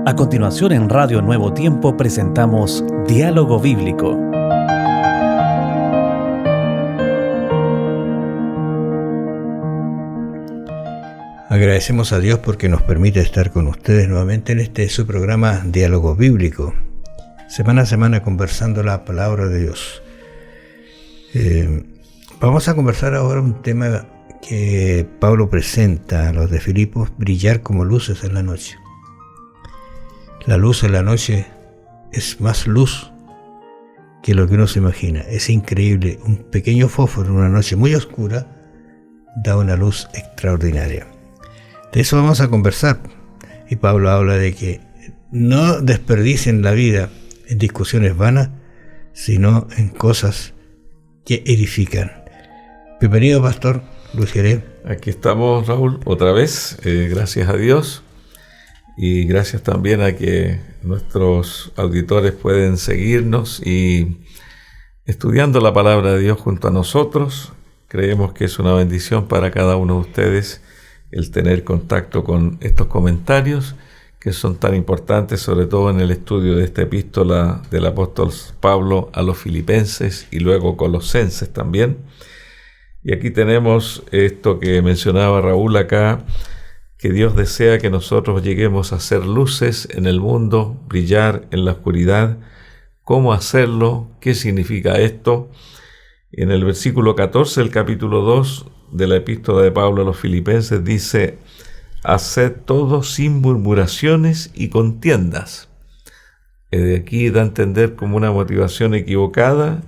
A continuación en Radio Nuevo Tiempo presentamos Diálogo Bíblico. Agradecemos a Dios porque nos permite estar con ustedes nuevamente en su programa Diálogo Bíblico. Semana a semana conversando la palabra de Dios. Vamos a conversar ahora un tema que Pablo presenta a los de Filipos: brillar como luces en la noche. La luz en la noche es más luz que lo que uno se imagina. Es increíble. Un pequeño fósforo en una noche muy oscura da una luz extraordinaria. De eso vamos a conversar. Y Pablo habla de que no desperdicien la vida en discusiones vanas, sino en cosas que edifican. Bienvenido, Pastor Luis Jerez. Aquí estamos, Raúl, otra vez. Gracias a Dios. Y gracias también a que nuestros auditores pueden seguirnos y estudiando la palabra de Dios junto a nosotros. Creemos que es una bendición para cada uno de ustedes el tener contacto con estos comentarios que son tan importantes, sobre todo en el estudio de esta epístola del apóstol Pablo a los filipenses y luego colosenses también. Y aquí tenemos esto que mencionaba Raúl acá, que Dios desea que nosotros lleguemos a ser luces en el mundo, brillar en la oscuridad. ¿Cómo hacerlo? ¿Qué significa esto? En el versículo 14 del capítulo 2 de la epístola de Pablo a los filipenses dice: haced todo sin murmuraciones y contiendas. De aquí da a entender como una motivación equivocada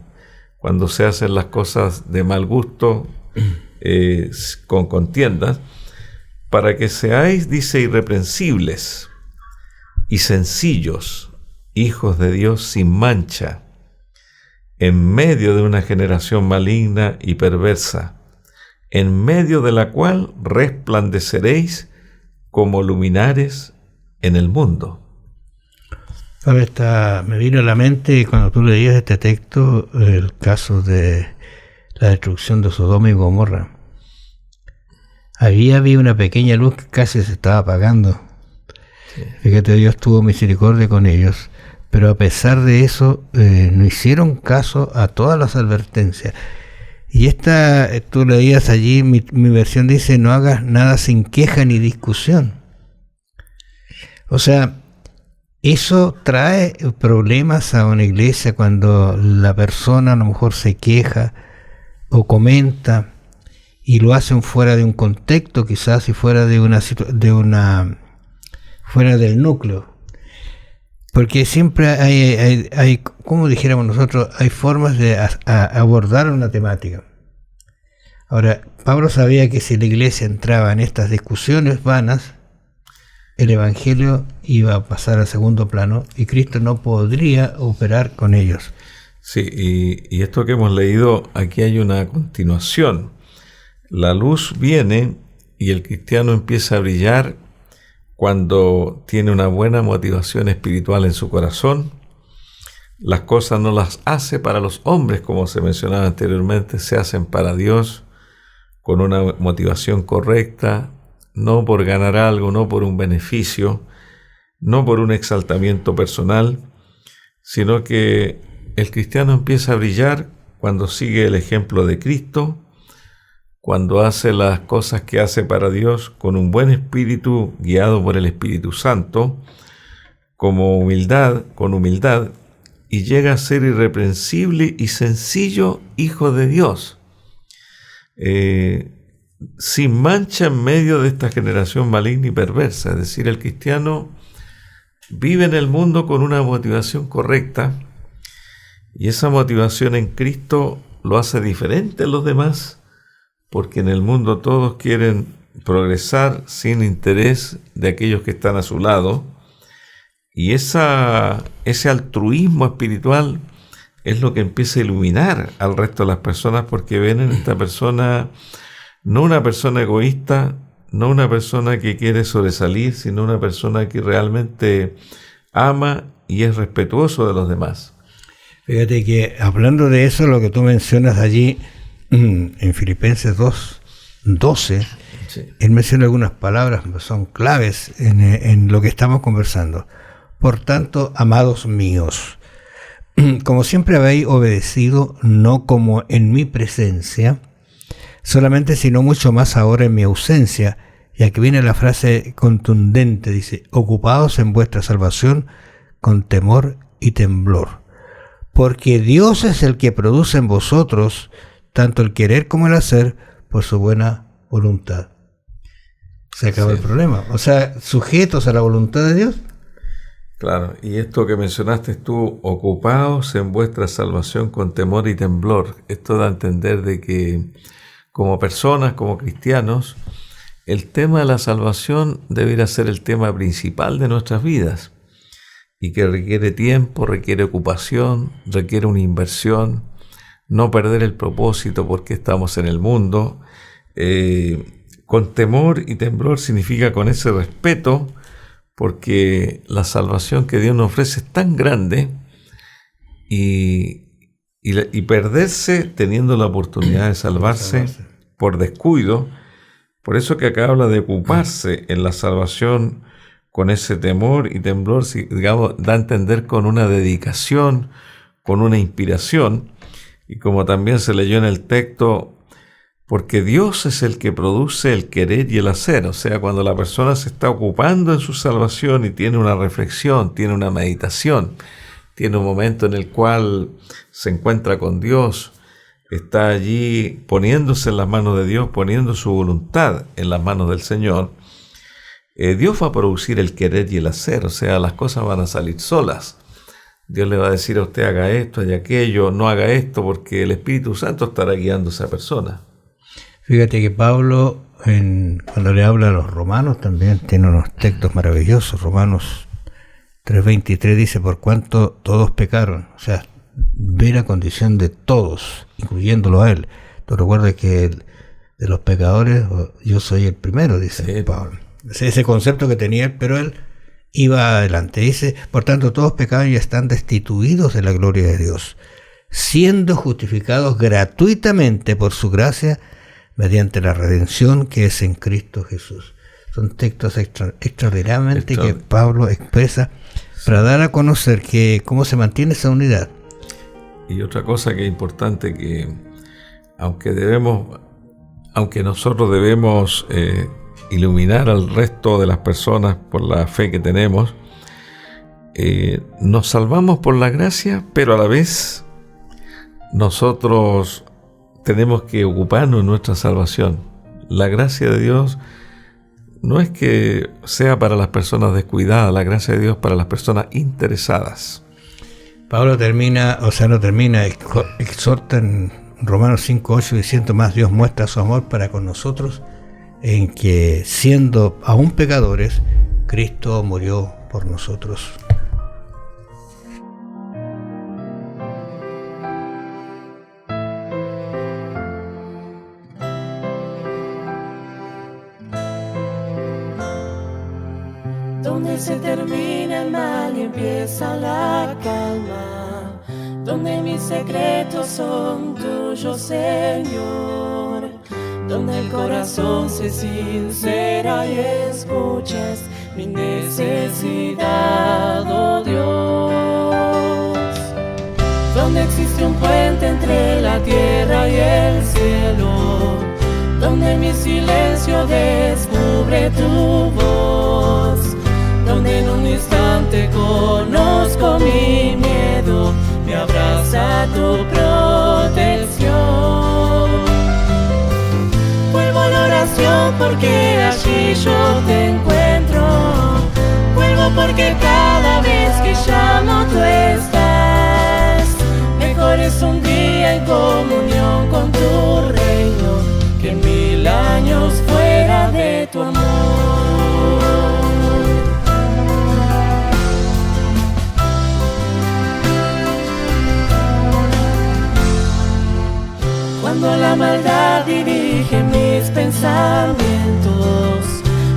cuando se hacen las cosas de mal gusto, con contiendas, para que seáis, dice, irreprensibles y sencillos, hijos de Dios sin mancha, en medio de una generación maligna y perversa, en medio de la cual resplandeceréis como luminares en el mundo. Ahora me vino a la mente cuando tú leías este texto el caso de la destrucción de Sodoma y Gomorra. Había una pequeña luz que casi se estaba apagando. Sí. Fíjate, Dios tuvo misericordia con ellos, pero a pesar de eso no hicieron caso a todas las advertencias. Y tú leías allí, mi versión dice: no hagas nada sin queja ni discusión. O sea, eso trae problemas a una iglesia cuando la persona a lo mejor se queja o comenta y lo hacen fuera de un contexto, quizás, y fuera de fuera del núcleo. Porque siempre hay, como dijéramos nosotros, hay formas de abordar una temática. Ahora, Pablo sabía que si la iglesia entraba en estas discusiones vanas, el evangelio iba a pasar al segundo plano y Cristo no podría operar con ellos. Sí, y esto que hemos leído, aquí hay una continuación. La luz viene y el cristiano empieza a brillar cuando tiene una buena motivación espiritual en su corazón. Las cosas no las hace para los hombres, como se mencionaba anteriormente, se hacen para Dios, con una motivación correcta, no por ganar algo, no por un beneficio, no por un exaltamiento personal, sino que el cristiano empieza a brillar cuando sigue el ejemplo de Cristo, cuando hace las cosas que hace para Dios con un buen espíritu guiado por el Espíritu Santo, con humildad, y llega a ser irreprensible y sencillo hijo de Dios, sin mancha en medio de esta generación maligna y perversa. Es decir, el cristiano vive en el mundo con una motivación correcta, y esa motivación en Cristo lo hace diferente a los demás, porque en el mundo todos quieren progresar sin interés de aquellos que están a su lado, y ese altruismo espiritual es lo que empieza a iluminar al resto de las personas, porque ven en esta persona no una persona egoísta, no una persona que quiere sobresalir, sino una persona que realmente ama y es respetuoso de los demás. Fíjate que hablando de eso, lo que tú mencionas allí en Filipenses 2:12, sí, él menciona algunas palabras que son claves en lo que estamos conversando. Por tanto, amados míos, como siempre habéis obedecido, no como en mi presencia, solamente sino mucho más ahora en mi ausencia. Y aquí viene la frase contundente, dice: ocupados en vuestra salvación con temor y temblor, porque Dios es el que produce en vosotros tanto el querer como el hacer por su buena voluntad. Se acabó el problema. O sea, sujetos a la voluntad de Dios. Claro, y esto que mencionaste tú, ocupados en vuestra salvación con temor y temblor, esto da a entender de que como personas, como cristianos, el tema de la salvación debería ser el tema principal de nuestras vidas y que requiere tiempo, requiere ocupación, requiere una inversión, no perder el propósito porque estamos en el mundo. Con temor y temblor significa con ese respeto, porque la salvación que Dios nos ofrece es tan grande y perderse teniendo la oportunidad de salvarse por descuido. Por eso que acá habla de ocuparse en la salvación con ese temor y temblor, digamos, da a entender con una dedicación, con una inspiración, y como también se leyó en el texto, porque Dios es el que produce el querer y el hacer. O sea, cuando la persona se está ocupando en su salvación y tiene una reflexión, tiene una meditación, tiene un momento en el cual se encuentra con Dios, está allí poniéndose en las manos de Dios, poniendo su voluntad en las manos del Señor, Dios va a producir el querer y el hacer. O sea, las cosas van a salir solas. Dios le va a decir a usted: haga esto y aquello, no haga esto, porque el Espíritu Santo estará guiando a esa persona. Fíjate que Pablo, cuando le habla a los romanos, también tiene unos textos maravillosos. Romanos 3:23 dice: por cuanto todos pecaron. O sea, ve la condición de todos, incluyéndolo a él. Tú recuerdas que de los pecadores, yo soy el primero, dice Pablo. Ese concepto que tenía él, pero él iba adelante. Dice: por tanto todos pecaron y están destituidos de la gloria de Dios, siendo justificados gratuitamente por su gracia, mediante la redención que es en Cristo Jesús. Son textos extraordinariamente que Pablo expresa para dar a conocer cómo se mantiene esa unidad. Y otra cosa que es importante, que aunque nosotros debemos iluminar al resto de las personas por la fe que tenemos, nos salvamos por la gracia, pero a la vez nosotros tenemos que ocuparnos de nuestra salvación. La gracia de Dios no es que sea para las personas descuidadas, la gracia de Dios para las personas interesadas. Pablo exhorta en Romanos 5:8 diciendo: más Dios muestra su amor para con nosotros, en que siendo aún pecadores, Cristo murió por nosotros. Donde se termina el mal y empieza la calma, donde mis secretos son tuyos, Señor, donde el corazón se sincera y escuchas mi necesidad, oh Dios, donde existe un puente entre la tierra y el cielo, donde mi silencio descubre tu voz, donde en un instante conozco mi miedo, me abraza tu protección. Vuelvo a la oración porque allí yo te encuentro, vuelvo porque cada vez que llamo tú estás. Mejor es un día en comunión con tu reino que 1000 años fuera de tu amor. Cuando la maldad dirige mis pensamientos,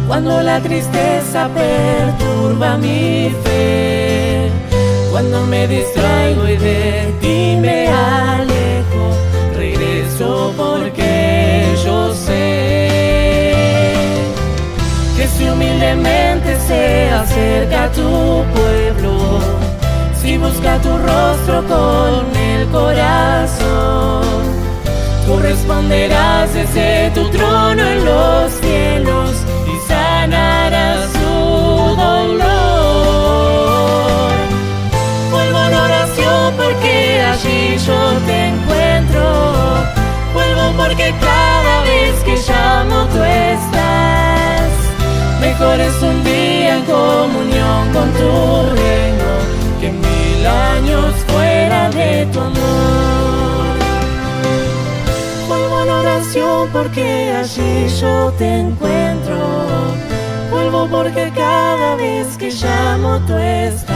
cuando la tristeza perturba mi fe, cuando me distraigo y de ti me alejo, regreso porque yo sé que si humildemente se acerca a tu pueblo, si busca tu rostro con el corazón, tú responderás desde tu trono en los cielos y sanarás su dolor. Vuelvo en oración porque allí yo te encuentro, vuelvo porque cada vez que llamo tú estás. Mejor es un día en comunión con tu reino que 1000 años fuera de tu amor. Vuelvo en oración porque allí yo te encuentro, vuelvo porque cada vez que llamo tú estás.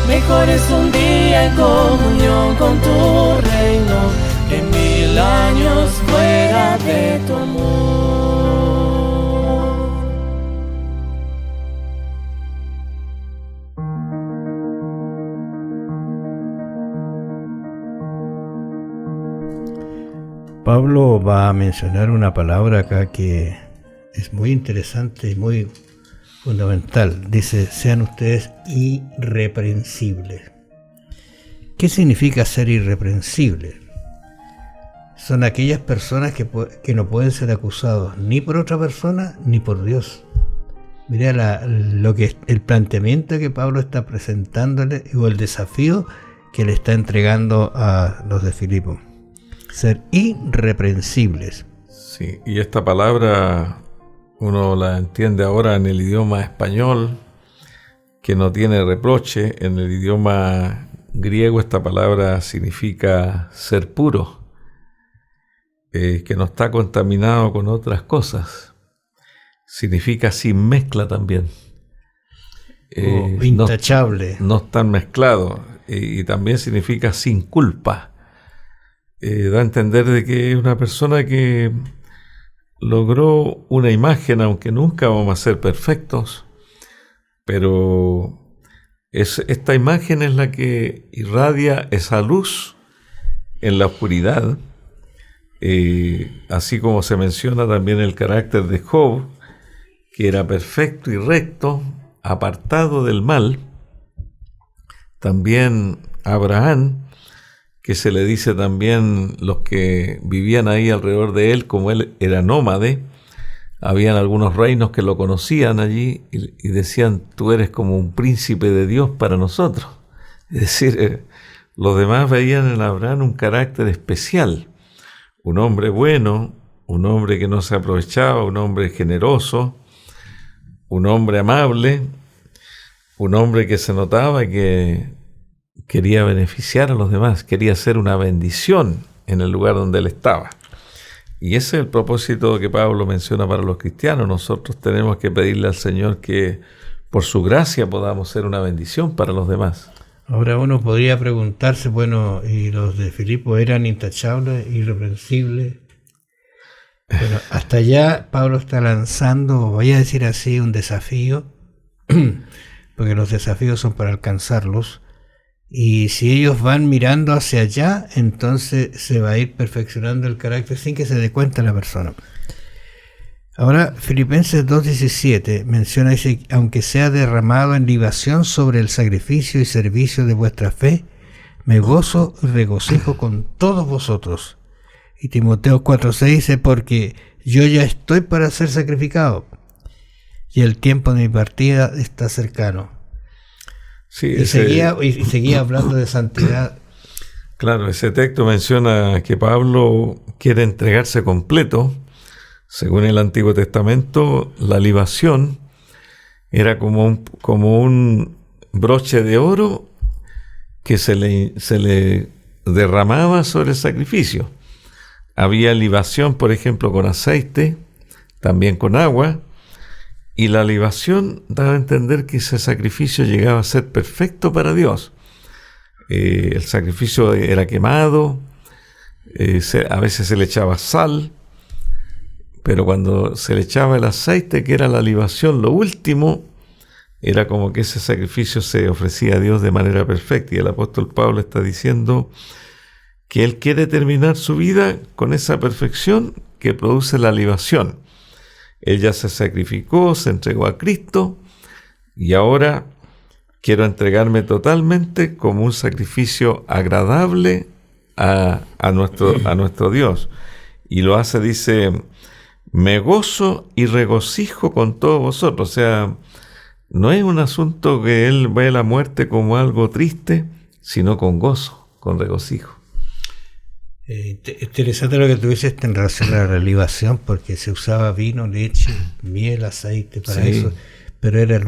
Mejor es un día en comunión con tu reino que 1000 años fuera de tu amor. Pablo va a mencionar una palabra acá que es muy interesante y muy fundamental. Dice, sean ustedes irreprensibles. ¿Qué significa ser irreprensible? Son aquellas personas que no pueden ser acusados ni por otra persona ni por Dios. Mira lo que el planteamiento que Pablo está presentándole o el desafío que le está entregando a los de Filipo. Ser irreprensibles. Sí, y esta palabra uno la entiende ahora en el idioma español, que no tiene reproche. En el idioma griego esta palabra significa ser puro, que no está contaminado con otras cosas. Significa sin mezcla también. Intachable. No están mezclados. Y también significa sin culpa. Da a entender de que es una persona que logró una imagen, aunque nunca vamos a ser perfectos, pero esta imagen es la que irradia esa luz en la oscuridad, así como se menciona también el carácter de Job, que era perfecto y recto, apartado del mal. También Abraham, que se le dice también los que vivían ahí alrededor de él, como él era nómade, habían algunos reinos que lo conocían allí y decían, tú eres como un príncipe de Dios para nosotros. Es decir, los demás veían en Abraham un carácter especial, un hombre bueno, un hombre que no se aprovechaba, un hombre generoso, un hombre amable, un hombre que se notaba que quería beneficiar a los demás, quería ser una bendición en el lugar donde él estaba. Y ese es el propósito que Pablo menciona para los cristianos. Nosotros tenemos que pedirle al Señor que por su gracia podamos ser una bendición para los demás. Ahora uno podría preguntarse, bueno, ¿y los de Filipo eran intachables, irreprensibles? Bueno, hasta allá Pablo está lanzando, voy a decir así, un desafío, porque los desafíos son para alcanzarlos. Y si ellos van mirando hacia allá, entonces se va a ir perfeccionando el carácter sin que se dé cuenta la persona. Ahora, Filipenses 2:17 menciona, dice, aunque sea derramado en libación sobre el sacrificio y servicio de vuestra fe, me gozo y regocijo con todos vosotros. Y Timoteo 4:6 dice, porque yo ya estoy para ser sacrificado, y el tiempo de mi partida está cercano. Sí, y seguía hablando de santidad. Claro, ese texto menciona que Pablo quiere entregarse completo. Según el Antiguo Testamento, la libación era como un broche de oro que se le derramaba sobre el sacrificio. Había libación, por ejemplo, con aceite, también con agua. Y la libación daba a entender que ese sacrificio llegaba a ser perfecto para Dios. El sacrificio era quemado, a veces se le echaba sal, pero cuando se le echaba el aceite, que era la libación, lo último, era como que ese sacrificio se ofrecía a Dios de manera perfecta. Y el apóstol Pablo está diciendo que él quiere terminar su vida con esa perfección que produce la libación. Él ya se sacrificó, se entregó a Cristo, y ahora quiero entregarme totalmente como un sacrificio agradable a nuestro Dios. Y lo hace, dice, me gozo y regocijo con todos vosotros. O sea, no es un asunto que él ve la muerte como algo triste, sino con gozo, con regocijo. Interesante lo que tú dices en relación a la libación, porque se usaba vino, leche, miel, aceite para eso, pero era la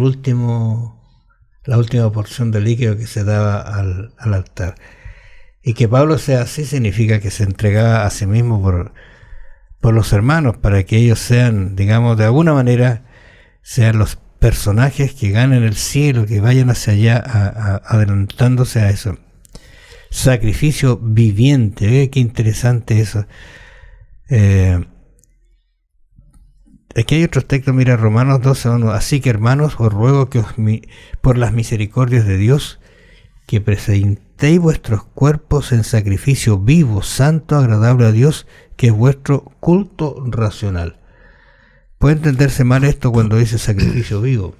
última porción de líquido que se daba al altar. Y que Pablo sea así significa que se entregaba a sí mismo por los hermanos, para que ellos sean, digamos, de alguna manera, sean los personajes que ganen el cielo, que vayan hacia allá adelantándose a eso. Sacrificio viviente, qué interesante eso. Aquí hay otros textos, mira, Romanos 12:1. Así que, hermanos, os ruego que por las misericordias de Dios, que presentéis vuestros cuerpos en sacrificio vivo, santo, agradable a Dios, que es vuestro culto racional. Puede entenderse mal esto cuando dice sacrificio vivo.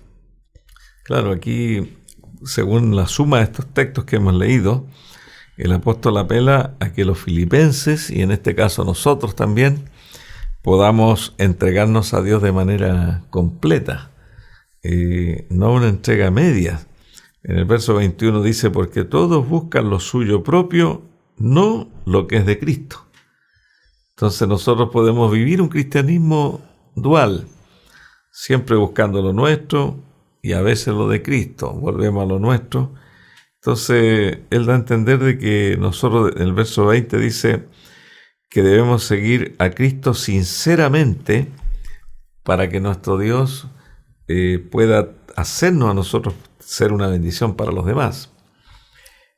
Claro, aquí, según la suma de estos textos que hemos leído, el apóstol apela a que los filipenses, y en este caso nosotros también, podamos entregarnos a Dios de manera completa, no una entrega media. En el verso 21 dice, porque todos buscan lo suyo propio, no lo que es de Cristo. Entonces nosotros podemos vivir un cristianismo dual, siempre buscando lo nuestro y a veces lo de Cristo, volvemos a lo nuestro. Entonces él da a entender de que nosotros, en el verso 20 dice que debemos seguir a Cristo sinceramente para que nuestro Dios pueda hacernos a nosotros ser una bendición para los demás.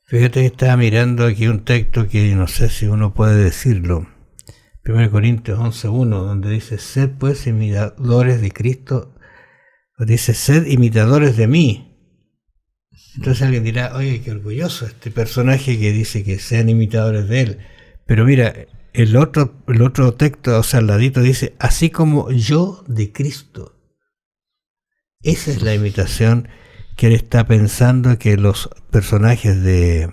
Fíjate que estaba mirando aquí un texto que no sé si uno puede decirlo. 1 Corintios 11:1, donde dice, sed pues imitadores de Cristo, dice, sed imitadores de mí. Entonces alguien dirá, oye, qué orgulloso este personaje que dice que sean imitadores de él. Pero mira, el otro texto, o sea, al ladito dice, así como yo de Cristo. Esa es la imitación que él está pensando que los personajes de,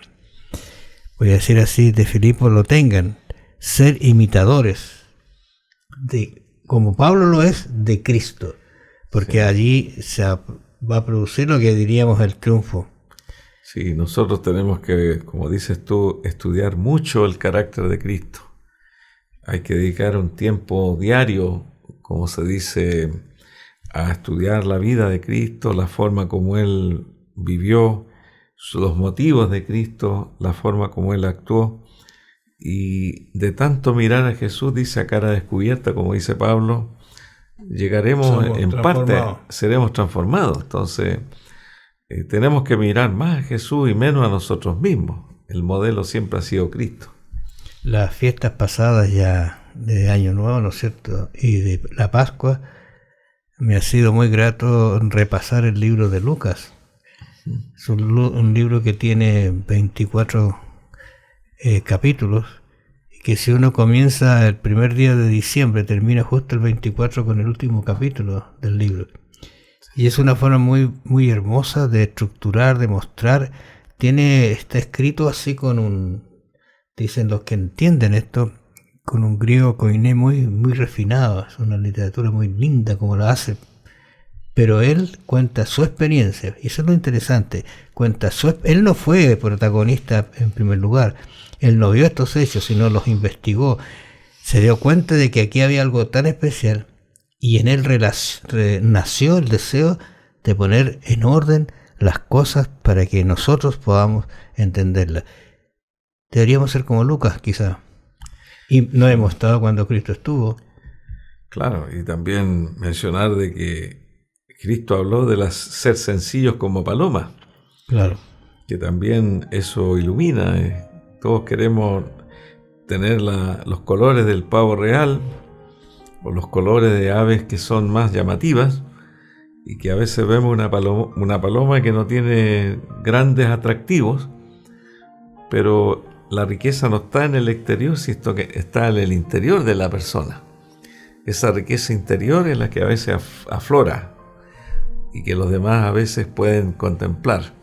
voy a decir así, de Filipos lo tengan. Ser imitadores, como Pablo lo es, de Cristo. Porque allí se va a producir lo que diríamos el triunfo. Sí, nosotros tenemos que, como dices tú, estudiar mucho el carácter de Cristo. Hay que dedicar un tiempo diario, como se dice, a estudiar la vida de Cristo, la forma como Él vivió, los motivos de Cristo, la forma como Él actuó. Y de tanto mirar a Jesús, dice, a cara descubierta, como dice Pablo, llegaremos en parte, seremos transformados. Entonces, tenemos que mirar más a Jesús y menos a nosotros mismos. El modelo siempre ha sido Cristo. Las fiestas pasadas ya de Año Nuevo, ¿no es cierto? Y de la Pascua, me ha sido muy grato repasar el libro de Lucas. Es un libro que tiene 24 capítulos, y que si uno comienza el primer día de diciembre, termina justo el 24 con el último capítulo del libro. Y es una forma muy, muy hermosa de estructurar, de mostrar. Está escrito así con dicen los que entienden esto, con un griego koiné muy, muy refinado. Es una literatura muy linda como la hace. Pero él cuenta su experiencia, y eso es lo interesante. Él no fue protagonista en primer lugar. Él no vio estos hechos, sino los investigó. Se dio cuenta de que aquí había algo tan especial, y en él nació el deseo de poner en orden las cosas para que nosotros podamos entenderlas. Deberíamos ser como Lucas, quizá. Y no hemos estado cuando Cristo estuvo. Claro, y también mencionar de que Cristo habló de ser sencillos como palomas. Claro. Que también eso ilumina. Todos queremos tener los colores del pavo real o los colores de aves que son más llamativas, y que a veces vemos una paloma que no tiene grandes atractivos, pero la riqueza no está en el exterior, sino que está en el interior de la persona. esa riqueza interior es la que a veces aflora y que los demás a veces pueden contemplar.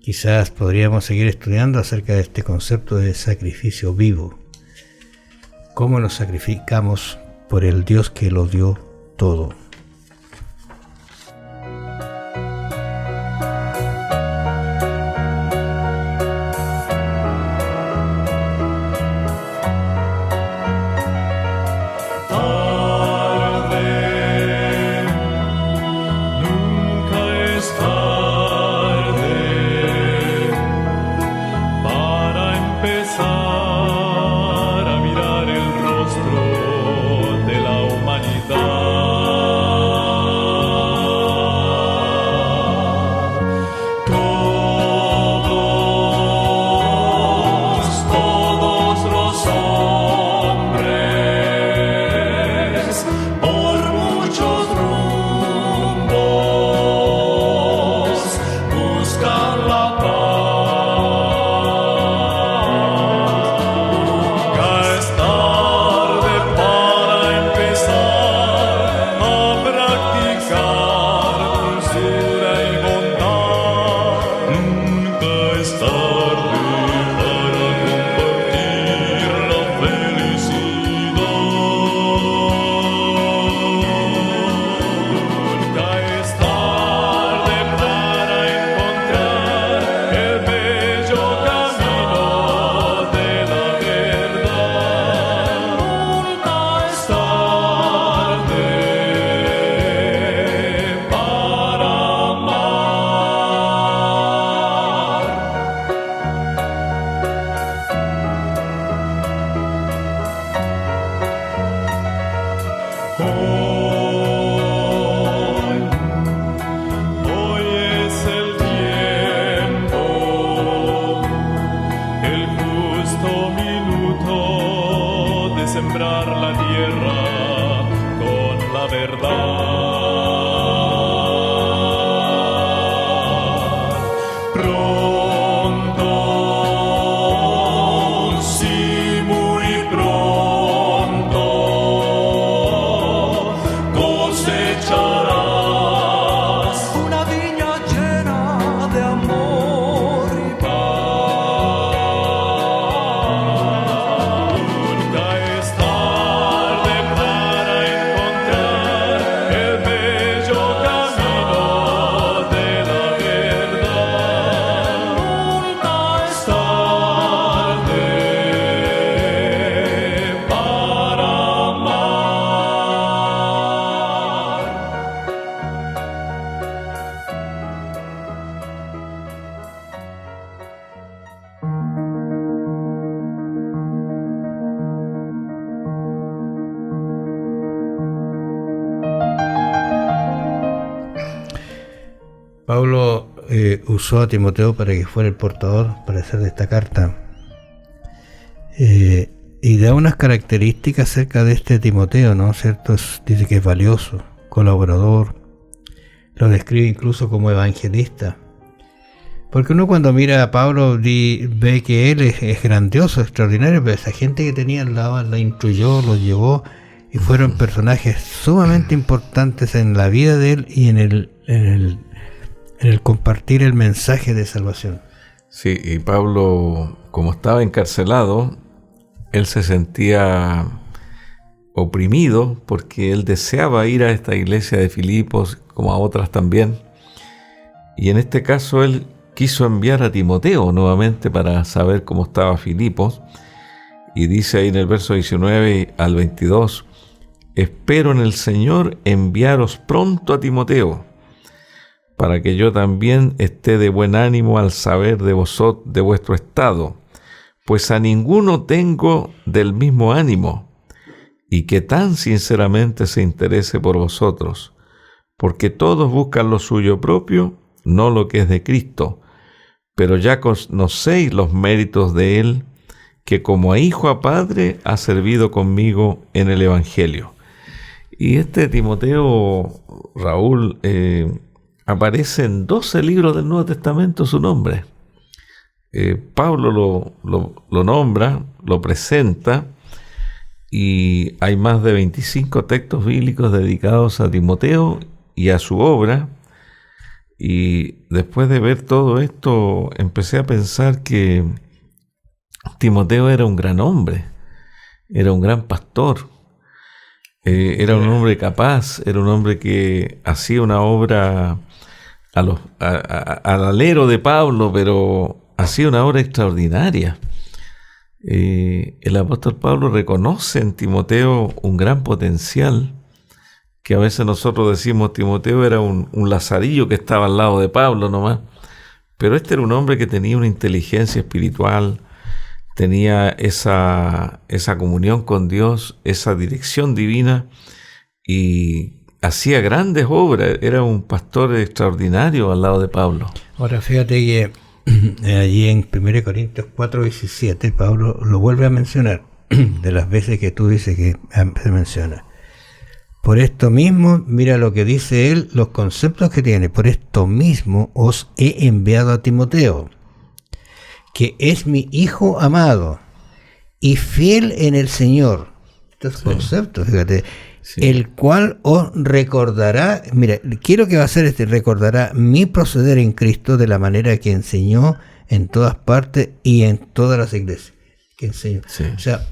Quizás podríamos seguir estudiando acerca de este concepto de sacrificio vivo. ¿Cómo nos sacrificamos por el Dios que lo dio todo? Pablo usó a Timoteo para que fuera el portador, para hacer de esta carta. Y da unas características acerca de este Timoteo, ¿no? ¿Cierto? Dice que es valioso, colaborador, lo describe incluso como evangelista. Porque uno cuando mira a Pablo ve que él es grandioso, extraordinario, pero esa gente que tenía al lado la instruyó, lo llevó, y fueron personajes sumamente importantes en la vida de él y en el compartir el mensaje de salvación. Sí, y Pablo, como estaba encarcelado, él se sentía oprimido porque él deseaba ir a esta iglesia de Filipos, como a otras también. Y en este caso él quiso enviar a Timoteo nuevamente para saber cómo estaba Filipos. Y dice ahí en el verso 19 al 22, espero en el Señor enviaros pronto a Timoteo, para que yo también esté de buen ánimo al saber de vuestro estado, pues a ninguno tengo del mismo ánimo, y que tan sinceramente se interese por vosotros, porque todos buscan lo suyo propio, no lo que es de Cristo, pero ya conocéis los méritos de él, que como a hijo a padre ha servido conmigo en el Evangelio. Y este Timoteo, Raúl, aparece en 12 libros del Nuevo Testamento su nombre. Pablo lo nombra, lo presenta, y hay más de 25 textos bíblicos dedicados a Timoteo y a su obra. Y después de ver todo esto, empecé a pensar que Timoteo era un gran hombre, era un gran pastor, era un hombre capaz, era un hombre que hacía una obra al alero de Pablo, pero hacía una obra extraordinaria. El apóstol Pablo reconoce en Timoteo un gran potencial, que a veces nosotros decimos Timoteo era un lazarillo que estaba al lado de Pablo nomás, pero este era un hombre que tenía una inteligencia espiritual, tenía esa comunión con Dios, esa dirección divina, y hacía grandes obras, era un pastor extraordinario al lado de Pablo. Ahora fíjate que allí en 1 Corintios 4:17 Pablo lo vuelve a mencionar, de las veces que tú dices que se menciona. Por esto mismo, mira lo que dice él, los conceptos que tiene. Por esto mismo os he enviado a Timoteo, que es mi hijo amado y fiel en el Señor. Estos conceptos, fíjate. Sí. El cual os recordará, mira, quiero que va a ser recordará mi proceder en Cristo de la manera que enseñó en todas partes y en todas las iglesias. Que enseñó. Sí. O sea,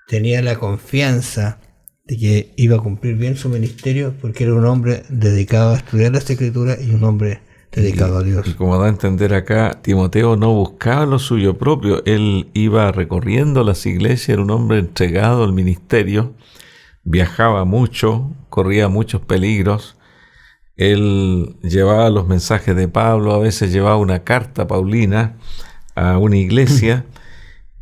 tenía la confianza de que iba a cumplir bien su ministerio porque era un hombre dedicado a estudiar las Escrituras y un hombre dedicado a Dios. Y como da a entender acá, Timoteo no buscaba lo suyo propio, él iba recorriendo las iglesias, era un hombre entregado al ministerio, viajaba mucho, corría muchos peligros, él llevaba los mensajes de Pablo, a veces llevaba una carta paulina a una iglesia,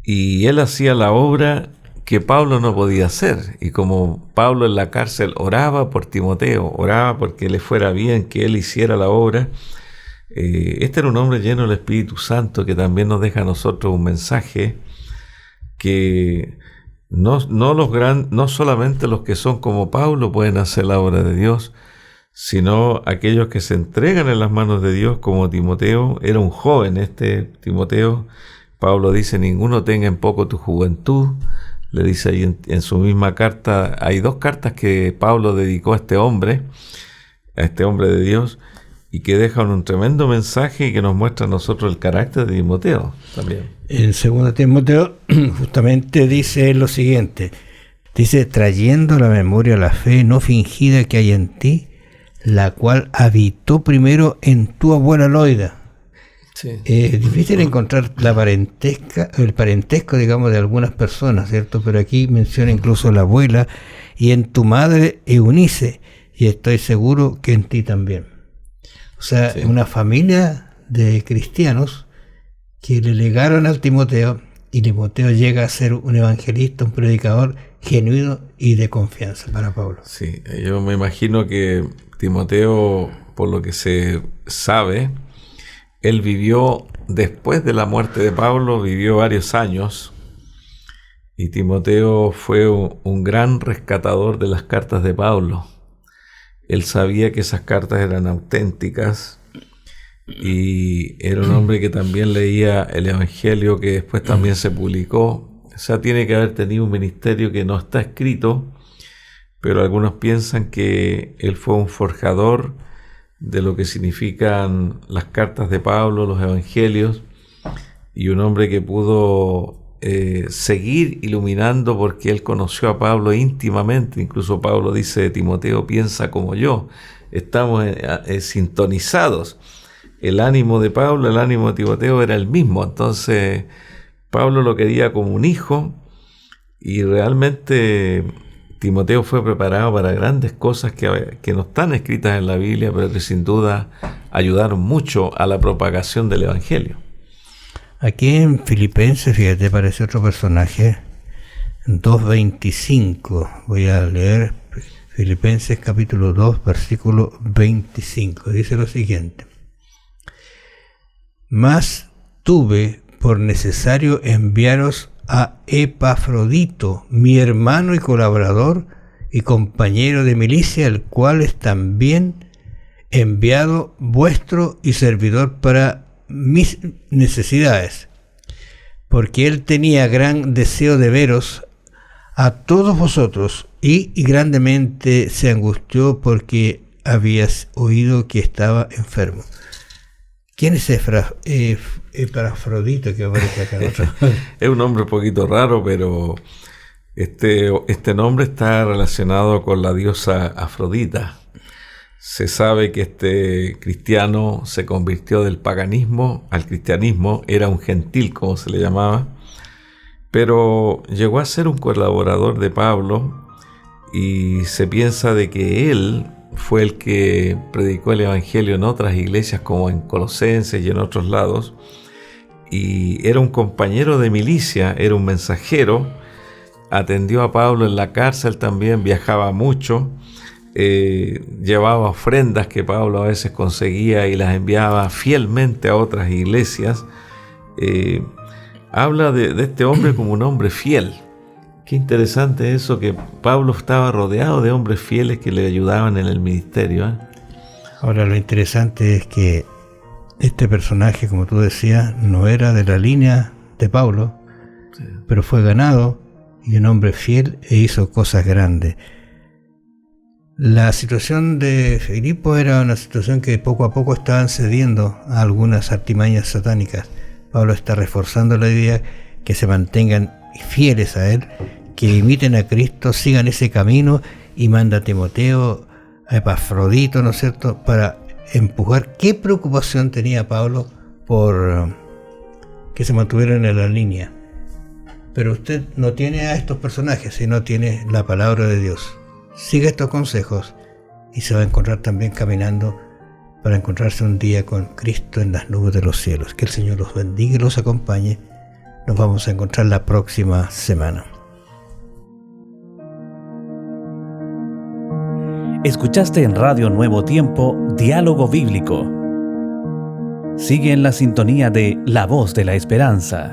y él hacía la obra que Pablo no podía hacer, y como Pablo en la cárcel oraba por Timoteo, oraba porque le fuera bien, que él hiciera la obra, este era un hombre lleno del Espíritu Santo que también nos deja a nosotros un mensaje que no solamente los que son como Pablo pueden hacer la obra de Dios, sino aquellos que se entregan en las manos de Dios, como Timoteo. Era un joven Timoteo. Pablo dice, ninguno tenga en poco tu juventud. Le dice ahí en su misma carta, hay 2 cartas que Pablo dedicó a este hombre de Dios, y que dejan un tremendo mensaje y que nos muestra a nosotros el carácter de Timoteo también. En 2 Timoteo justamente dice lo siguiente, dice, trayendo a la memoria la fe no fingida que hay en ti, la cual habitó primero en tu abuela Loida. Sí. Es difícil encontrar el parentesco, digamos, de algunas personas, ¿cierto? Pero aquí menciona incluso la abuela, y en tu madre Eunice, y estoy seguro que en ti también. O sea, sí, una familia de cristianos que le legaron al Timoteo, y Timoteo llega a ser un evangelista, un predicador genuino y de confianza para Pablo. Sí, yo me imagino que Timoteo, por lo que se sabe, él vivió, después de la muerte de Pablo, vivió varios años, y Timoteo fue un gran rescatador de las cartas de Pablo. Él sabía que esas cartas eran auténticas, y era un hombre que también leía el Evangelio, que después también se publicó. O sea, tiene que haber tenido un ministerio que no está escrito, pero algunos piensan que él fue un forjador de lo que significan las cartas de Pablo, los evangelios, y un hombre que pudo seguir iluminando porque él conoció a Pablo íntimamente. Incluso Pablo dice de Timoteo, piensa como yo. Estamos sintonizados. El ánimo de Pablo, el ánimo de Timoteo era el mismo. Entonces Pablo lo quería como un hijo, y realmente Timoteo fue preparado para grandes cosas que no están escritas en la Biblia, pero que sin duda ayudaron mucho a la propagación del Evangelio. Aquí en Filipenses, fíjate, aparece otro personaje, 2:25. Voy a leer Filipenses capítulo 2, versículo 25. Dice lo siguiente: mas tuve por necesario enviaros a Epafrodito, mi hermano y colaborador y compañero de milicia, el cual es también enviado vuestro y servidor para mis necesidades, porque él tenía gran deseo de veros, a todos vosotros, y grandemente se angustió porque habías oído que estaba enfermo. ¿Quién es Epafrodito que aparece acá? Es un nombre un poquito raro, pero este nombre está relacionado con la diosa Afrodita. Se sabe que este cristiano se convirtió del paganismo al cristianismo, era un gentil, como se le llamaba, pero llegó a ser un colaborador de Pablo, y se piensa de que él fue el que predicó el evangelio en otras iglesias, como en Colosenses y en otros lados, y era un compañero de milicia, era un mensajero, atendió a Pablo en la cárcel también, viajaba mucho, llevaba ofrendas que Pablo a veces conseguía y las enviaba fielmente a otras iglesias. Habla de este hombre como un hombre fiel. Qué interesante eso, que Pablo estaba rodeado de hombres fieles que le ayudaban en el ministerio, ¿eh? Ahora, lo interesante es que este personaje, como tú decías, no era de la línea de Pablo, sí, pero fue ganado y un hombre fiel e hizo cosas grandes. La situación de Filipo era una situación que poco a poco estaban cediendo a algunas artimañas satánicas. Pablo está reforzando la idea que se mantengan fieles a él, que imiten a Cristo, sigan ese camino, y manda a Timoteo, a Epafrodito, ¿no es cierto?, para empujar. ¿Qué preocupación tenía Pablo por que se mantuvieran en la línea? Pero usted no tiene a estos personajes, sino tiene la palabra de Dios. Siga estos consejos y se va a encontrar también caminando para encontrarse un día con Cristo en las nubes de los cielos. Que el Señor los bendiga y los acompañe. Nos vamos a encontrar la próxima semana. Escuchaste en Radio Nuevo Tiempo, Diálogo Bíblico. Sigue en la sintonía de La Voz de la Esperanza.